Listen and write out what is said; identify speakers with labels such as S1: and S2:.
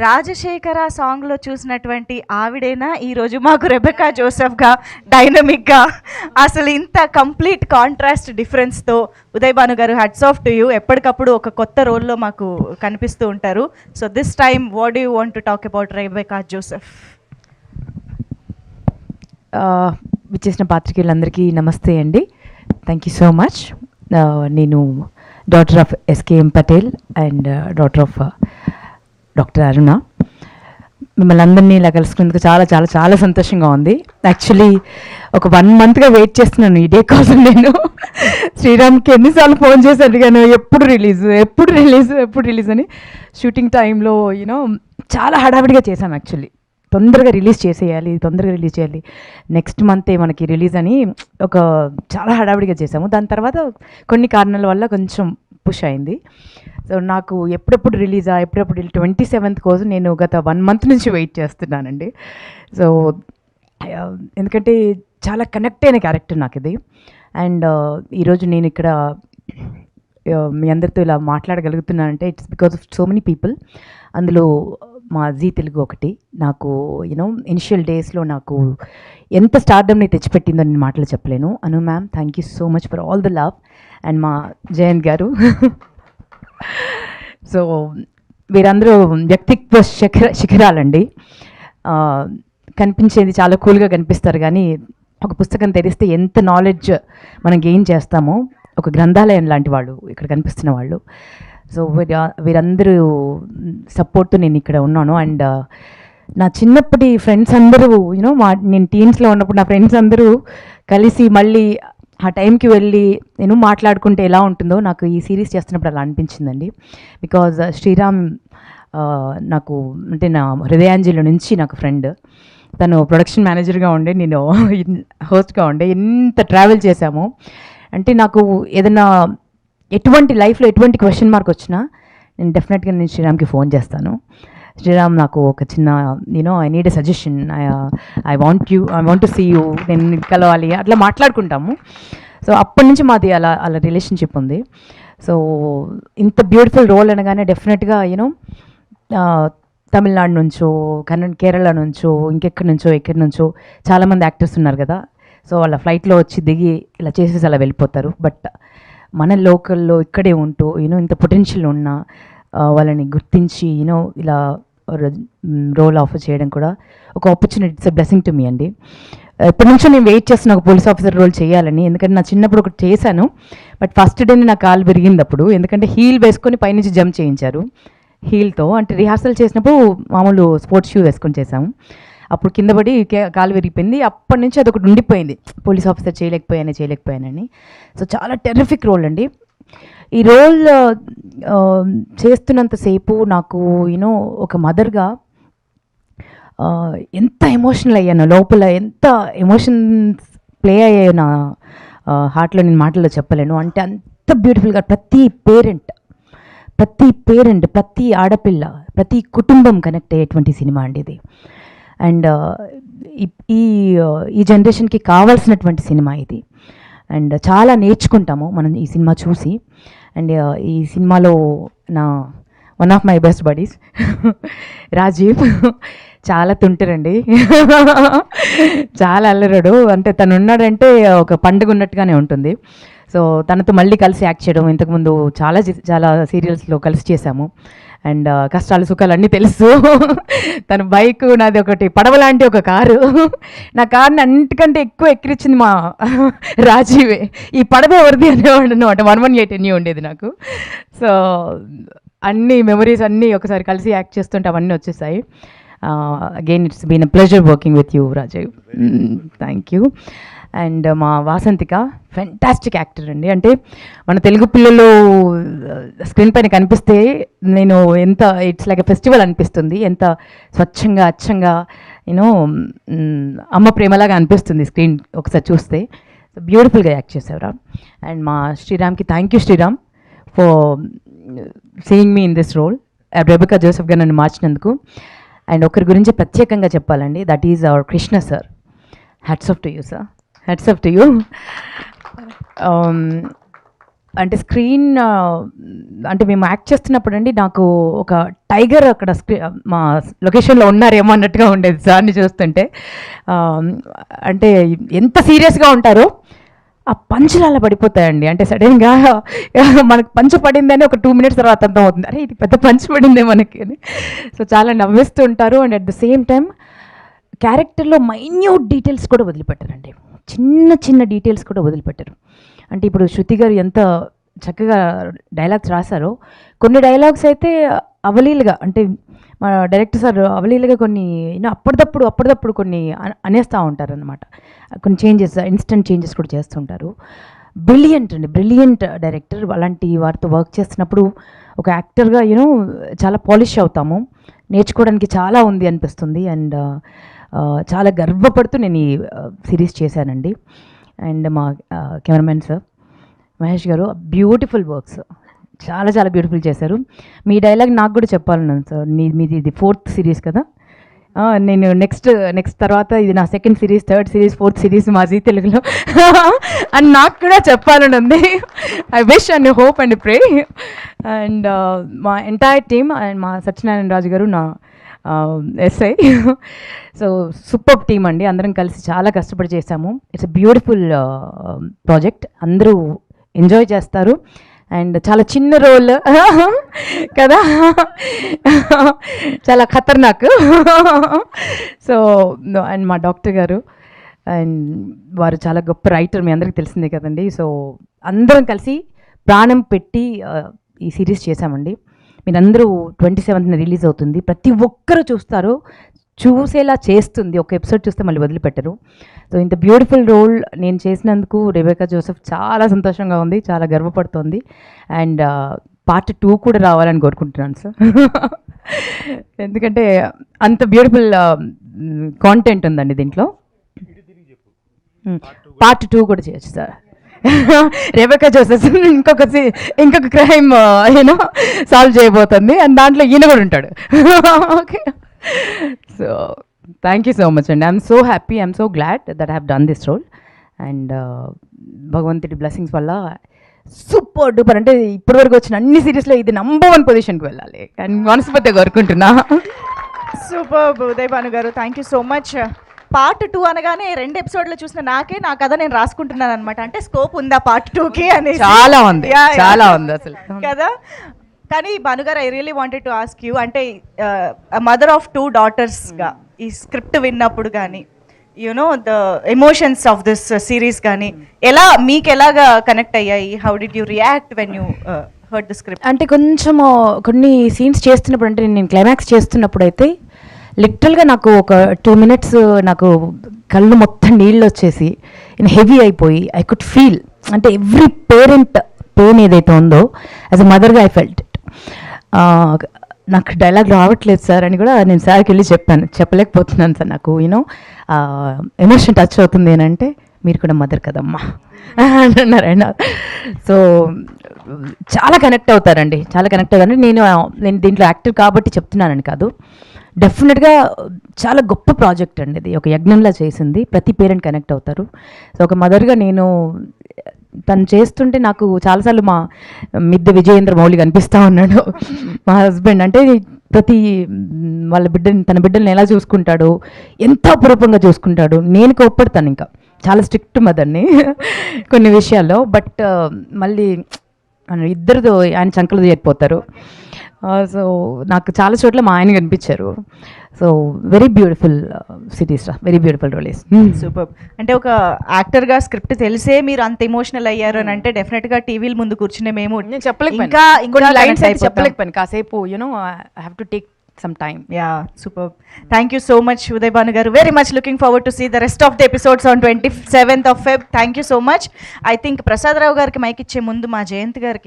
S1: రాజశేఖర సాంగ్లో చూసినటువంటి ఆవిడేనా ఈరోజు మాకు రెబెకా జోసెఫ్గా డైనమిక్గా అసలు ఇంత కంప్లీట్ కాంట్రాస్ట్ డిఫరెన్స్తో ఉదయ్ భాను గారు హ్యాట్స్ ఆఫ్ టు యూ. ఎప్పటికప్పుడు ఒక కొత్త రోల్లో మాకు కనిపిస్తూ ఉంటారు. So this time what do you want to talk about Rebecca Joseph?
S2: విచ్చేసిన పాత్రికేయులందరికీ నమస్తే అండి. Thank you so much. నేను daughter of SKM Patel and daughter of doctor Aruna. మిమ్మల్ని అందరినీ ఇలా కలుసుకున్నందుకు చాలా చాలా చాలా సంతోషంగా ఉంది. యాక్చువల్లీ ఒక 1 monthగా వెయిట్ చేస్తున్నాను ఈ డే కోసం. నేను శ్రీరామ్కి ఎన్నిసార్లు ఫోన్ చేసి అడిగాను, ఎప్పుడు రిలీజ్ అని. షూటింగ్ టైంలో యూనో చాలా హడావిడిగా చేశాం. యాక్చువల్లీ తొందరగా రిలీజ్ చేయాలి, నెక్స్ట్ మంతే మనకి రిలీజ్ అని చాలా హడావిడిగా చేసాము. దాని తర్వాత కొన్ని కారణాల వల్ల కొంచెం పుష్ అయింది. సో నాకు ఎప్పుడెప్పుడు 27th కోసం నేను గత 1 month నుంచి వెయిట్ చేస్తున్నానండి. సో ఎందుకంటే చాలా కనెక్ట్ అయిన క్యారెక్టర్ నాకు ఇది. అండ్ ఈరోజు నేను ఇక్కడ మీ అందరితో ఇలా మాట్లాడగలుగుతున్నానంటే it's because of so many people. అందులో మా జీ తెలుగు ఒకటి నాకు ఇనిషియల్ డేస్లో నాకు ఎంత స్టార్డమ్ని తెచ్చిపెట్టిందో నేను మాటలు చెప్పలేను. Anu ma'am, thank you so much for all the love. And మా జయంత్ గారు. సో వీరందరూ వ్యక్తిత్వ శిఖరాలండి. కనిపించేది చాలా కూల్గా కనిపిస్తారు, కానీ ఒక పుస్తకం తెరిస్తే ఎంత నాలెడ్జ్ మనం గెయిన్ చేస్తామో, ఒక గ్రంథాలయం లాంటి వాళ్ళు ఇక్కడ కనిపిస్తున్న వాళ్ళు. సో వీరందరూ సపోర్ట్తో నేను ఇక్కడ ఉన్నాను. అండ్ నా చిన్నప్పటి ఫ్రెండ్స్ అందరూ నేను టీన్స్లో ఉన్నప్పుడు నా ఫ్రెండ్స్ అందరూ కలిసి మళ్ళీ ఆ టైంకి వెళ్ళి నేను మాట్లాడుకుంటే ఎలా ఉంటుందో నాకు ఈ సిరీస్ చేస్తున్నప్పుడు అలా అనిపించిందండి. బికాజ్ శ్రీరామ్ నాకు అంటే నా హృదయాంజలి నుంచి నాకు ఫ్రెండ్. తను ప్రొడక్షన్ మేనేజర్గా ఉండే, నేను హోస్ట్గా ఉండే. ఎంత ట్రావెల్ చేశాము అంటే నాకు ఏదైనా లైఫ్లో ఎటువంటి క్వశ్చన్ మార్క్ వచ్చినా నేను డెఫినెట్గా నేను శ్రీరామ్కి ఫోన్ చేస్తాను. శ్రీరామ్ నాకు ఒక చిన్న I need a suggestion, I want to see you, నేను కలవాలి, అట్లా మాట్లాడుకుంటాము. సో అప్పటి నుంచి మాది అలా రిలేషన్షిప్ ఉంది. సో ఇంత బ్యూటిఫుల్ రోల్ అనగానే డెఫినెట్గా తమిళనాడు నుంచో కేరళ నుంచో ఎక్కడి నుంచో చాలామంది యాక్టర్స్ ఉన్నారు కదా. సో వాళ్ళ ఫ్లైట్లో వచ్చి దిగి ఇలా చేసేసి అలా వెళ్ళిపోతారు. బట్ మన లోకల్లో ఇక్కడే ఉంటూ ఇంత పొటెన్షియల్ ఉన్న వాళ్ళని గుర్తించి ఇలా రోల్ ఆఫర్ చేయడం కూడా ఒక opportunity. It's a blessing to me అండి. ఇప్పటి నుంచో నేను వెయిట్ చేస్తున్న ఒక పోలీస్ ఆఫీసర్ రోల్ చేయాలని. ఎందుకంటే నా చిన్నప్పుడు ఒకటి చేశాను, బట్ ఫస్ట్ డేనే నా కాలు విరిగింది అప్పుడు. ఎందుకంటే హీల్ వేసుకొని పైనుంచి జంప్ చేయించారు హీల్తో. అంటే రిహార్సల్ చేసినప్పుడు మామూలు స్పోర్ట్స్ షూ వేసుకొని చేశాము. అప్పుడు కింద పడి కాలు విరిగిపోయింది. అప్పటి నుంచి అదొకటి ఉండిపోయింది, పోలీస్ ఆఫీసర్ చేయలేకపోయానని. సో చాలా టెర్రిఫిక్ రోల్ అండి. ఈ రోల్ చేస్తున్నంతసేపు నాకు ఒక మదర్గా ఎంత ఎమోషనల్ అయ్యానో, లోపల ఎంత ఎమోషన్స్ ప్లే అయ్యాయో నా హార్ట్లో నేను మాటల్లో చెప్పలేను. అంటే అంత బ్యూటిఫుల్గా ప్రతి పేరెంట్, ప్రతి ఆడపిల్ల, ప్రతి కుటుంబం కనెక్ట్ అయ్యేటువంటి సినిమా అండి ఇది. అండ్ ఈ జనరేషన్కి కావాల్సినటువంటి సినిమా ఇది. అండ్ చాలా నేర్చుకుంటాము మనం ఈ సినిమా చూసి. అండ్ ఈ సినిమాలో నా one of my best buddies Rajeev చాలా తుంటారండి, చాలా అల్లరాడు. అంటే తను ఉన్నాడంటే ఒక పండుగ ఉన్నట్టుగానే ఉంటుంది. సో తనతో మళ్ళీ కలిసి యాక్ట్ చేయడం, ఇంతకుముందు చాలా సీరియల్స్లో కలిసి చేశాము. అండ్ కష్టాలు సుఖాలు అన్నీ తెలుసు. తన బైక్, నాది ఒకటి పడవ లాంటి ఒక కారు. నా కార్ని అన్నిటికంటే ఎక్కువ ఎక్కిరించింది మా రాజీవే. ఈ పడవ ఎవరిది అనేవాడు అనమాట. 118 ఎన్ని ఉండేది నాకు. సో అన్ని మెమరీస్ అన్నీ ఒకసారి కలిసి యాక్ట్ చేస్తుంటే అవన్నీ వచ్చేసాయి. Again it's been a pleasure working with you Rajeev. Thank you. And మా వాసంతిక ఫెంటాస్టిక్ యాక్టర్ అండి. అంటే మన తెలుగు పిల్లలు స్క్రీన్ పైన కనిపిస్తే నేను ఇట్స్ లైక్ ఎ ఫెస్టివల్ అనిపిస్తుంది. ఎంత స్వచ్ఛంగా అచ్చంగా అమ్మ ప్రేమలాగా అనిపిస్తుంది స్క్రీన్ ఒకసారి చూస్తే. బ్యూటిఫుల్గా యాక్ట్ చేసేవరా. అండ్ మా శ్రీరామ్కి thank you Sriram for seeing me in this role. Rebecca జోసెఫ్గా నన్ను మార్చినందుకు. అండ్ ఒకరి గురించి ప్రత్యేకంగా చెప్పాలండి, that is our Krishna sir. Hats off to you sir, hats off to you. అంటే స్క్రీన్ అంటే మేము యాక్ట్ చేస్తున్నప్పుడు అండి నాకు ఒక టైగర్ అక్కడ మా లొకేషన్లో ఉన్నారేమో అన్నట్టుగా ఉండేది సార్ని చూస్తుంటే. అంటే ఎంత సీరియస్గా ఉంటారో ఆ పంచులు అలా పడిపోతాయండి. అంటే సడన్గా మనకు పంచు పడిందని ఒక 2 minutes తర్వాత అర్థం అవుతుంది, అరే ఇది పెద్ద పంచు పడిందే మనకి అని. సో చాలా నవ్విస్తూ ఉంటారు. And at the same time క్యారెక్టర్లో మైన్యూట్ డీటెయిల్స్ కూడా వదిలిపెట్టారండి. చిన్న చిన్న డీటెయిల్స్ కూడా వదిలిపెట్టారు. అంటే ఇప్పుడు శృతి గారు ఎంత చక్కగా డైలాగ్స్ రాశారో, కొన్ని డైలాగ్స్ అయితే అవలీలుగా, అంటే మా డైరెక్టర్ సార్ అవలీలుగా కొన్ని అప్పటిదప్పుడు కొన్ని అనేస్తూ ఉంటారనమాట. కొన్ని చేంజెస్, ఇన్స్టెంట్ చేంజెస్ కూడా చేస్తుంటారు. బ్రిలియంట్ అండి, బ్రిలియంట్ డైరెక్టర్. అలాంటి వారితో వర్క్ చేస్తున్నప్పుడు ఒక యాక్టర్గా చాలా పాలిష్ అవుతాము, నేర్చుకోవడానికి చాలా ఉంది అనిపిస్తుంది. అండ్ చాలా గర్వపడుతూ నేను ఈ సిరీస్ చేశానండి. అండ్ మా కెమెరామెన్ సార్ మహేష్ గారు బ్యూటిఫుల్ వర్క్స్, చాలా చాలా బ్యూటిఫుల్ చేశారు. మీ డైలాగ్ నాకు కూడా చెప్పాలన్నాను సార్. మీది ఇది 4th సిరీస్ కదా, నేను నెక్స్ట్ తర్వాత ఇది నా 2nd series, 3rd series, 4th series మా జీ తెలుగులో అని నాకు కూడా చెప్పాలని ఉంది. I wish and hope and pray. And మా ఎంటైర్ టీమ్ అండ్ మా సత్యనారాయణ రాజు గారు నా ఎస్ఐ. సో సూపర్ టీమ్ అండి, అందరం కలిసి చాలా కష్టపడి చేశాము. ఇట్స్ ఎ బ్యూటిఫుల్ ప్రాజెక్ట్, అందరూ ఎంజాయ్ చేస్తారు. అండ్ చాలా చిన్న రోల్ కదా, చాలా ఖతర్నాక్. సో అండ్ మా డాక్టర్ గారు, అండ్ వారు చాలా గొప్ప రైటర్, మీ అందరికీ తెలిసిందే కదండి. సో అందరం కలిసి ప్రాణం పెట్టి ఈ సిరీస్ చేశామండి. మీరందరూ 27th రిలీజ్ అవుతుంది, ప్రతి ఒక్కరూ చూస్తారు, చూసేలా చేస్తుంది. ఒక ఎపిసోడ్ చూస్తే మళ్ళీ వదిలిపెట్టరు. సో ఇంత బ్యూటిఫుల్ రోల్ నేను చేసినందుకు రెబెకా జోసెఫ్ చాలా సంతోషంగా ఉంది, చాలా గర్వపడుతోంది. అండ్ పార్ట్ 2 కూడా రావాలని కోరుకుంటున్నాను సార్. ఎందుకంటే అంత బ్యూటిఫుల్ కాంటెంట్ ఉందండి దీంట్లో. పార్ట్ 2 కూడా చేయొచ్చు సార్. రెబెకా జోసెఫ్ ఇంకొక క్రైమ్ సాల్వ్ చేయబోతుంది, అండ్ దాంట్లో ఈయన కూడా ఉంటాడు. Okay, so thank you so much అండి. I'm so happy, I'm so glad that I have done this role. And భగవంతుడి బ్లెస్సింగ్స్ వల్ల సూపర్ డూపర్, అంటే ఇప్పటివరకు వచ్చిన అన్ని సిరీస్లో ఇది నంబర్ 1 పొజిషన్కి వెళ్ళాలి అండ్ మనస్ఫూర్తిగా కోరుకుంటున్నా.
S1: సూపర్ ఉదయ్ భాను గారు, thank you so much. Part 2 అనగానే 2 ఎపిసోడ్లు చూసిన నా కథ నేను రాసుకుంటున్నాను అనమాట. అంటే స్కోప్ ఉందా పార్ట్ 2కి అని.
S2: చాలా ఉంది, చాలా ఉంది అసలు
S1: కదా. కానీ భానుగారు, I really wanted to ask you, అంటే మదర్ ఆఫ్ 2 daughtersగా ఈ స్క్రిప్ట్ విన్నప్పుడు కానీ the emotions of this series కానీ మీకు ఎలాగా కనెక్ట్ అయ్యాయి? How did you react when you heard the script?
S2: అంటే కొంచెం కొన్ని సీన్స్ చేస్తున్నప్పుడు, అంటే నేను క్లైమాక్స్ చేస్తున్నప్పుడు అయితే లిటరల్గా నాకు ఒక 2 minutes నాకు కళ్ళు మొత్తం నీళ్ళు వచ్చేసి హెవీ అయిపోయి ఐ కుడ్ ఫీల్, అంటే ఎవ్రీ పేరెంట్ పెయిన్ ఏదైతే ఉందో యాజ్ అ మదర్గా ఐ ఫెల్ట్ ఇట్. నాకు డైలాగ్ రావట్లేదు సార్ అని కూడా నేను సార్కి వెళ్ళి చెప్పాను, చెప్పలేకపోతున్నాను సార్, నాకు ఎమోషన్ టచ్ అవుతుంది అని. అంటే మీరు కూడా మదర్ కదమ్మా అంటున్నారు. ఆయన సో చాలా కనెక్ట్ అవుతారండి, చాలా కనెక్ట్ అవుతారు. నేను దీంట్లో యాక్టర్ కాబట్టి చెప్తున్నానని కాదు, డెఫినెట్గా చాలా గొప్ప ప్రాజెక్ట్ అండి ఇది, ఒక యజ్ఞంలా చేసింది. ప్రతి పేరెంట్ కనెక్ట్ అవుతారు. సో ఒక మదర్గా నేను తను చేస్తుంటే నాకు చాలాసార్లు మా మిద్దె విజయేంద్ర మౌళి కనిపిస్తూ ఉన్నాడు, మా హస్బెండ్. అంటే ప్రతి తన బిడ్డల్ని ఎలా చూసుకుంటాడు, ఎంత అపురూపంగా చూసుకుంటాడు. నేను కోప్పడతాను, ఇంకా చాలా స్ట్రిక్ట్ మదర్ని కొన్ని విషయాల్లో. బట్ మళ్ళీ ఇద్దరితో ఆయన చంకలు చేరిపోతారు. సో నాకు చాలా చోట్ల మా ఆయన కనిపించారు. So very beautiful series, very beautiful roles.
S1: Super. అంటే ఒక యాక్టర్గా స్క్రిప్ట్ తెలిసే మీరు అంత ఎమోషనల్ అయ్యారు అని అంటే డెఫినెట్గా టీవీల ముందు కూర్చునే మేము
S2: చెప్పలేకపోయాను కాసేపు, I have to take some time.
S1: Yeah, super. Thank you so much, Uday Banu garu. Very much looking forward to see the rest of the episodes on 27th of Feb. Thank you so much. I think Prasad Rao gariki mic iche mundu ma Jayanth gariki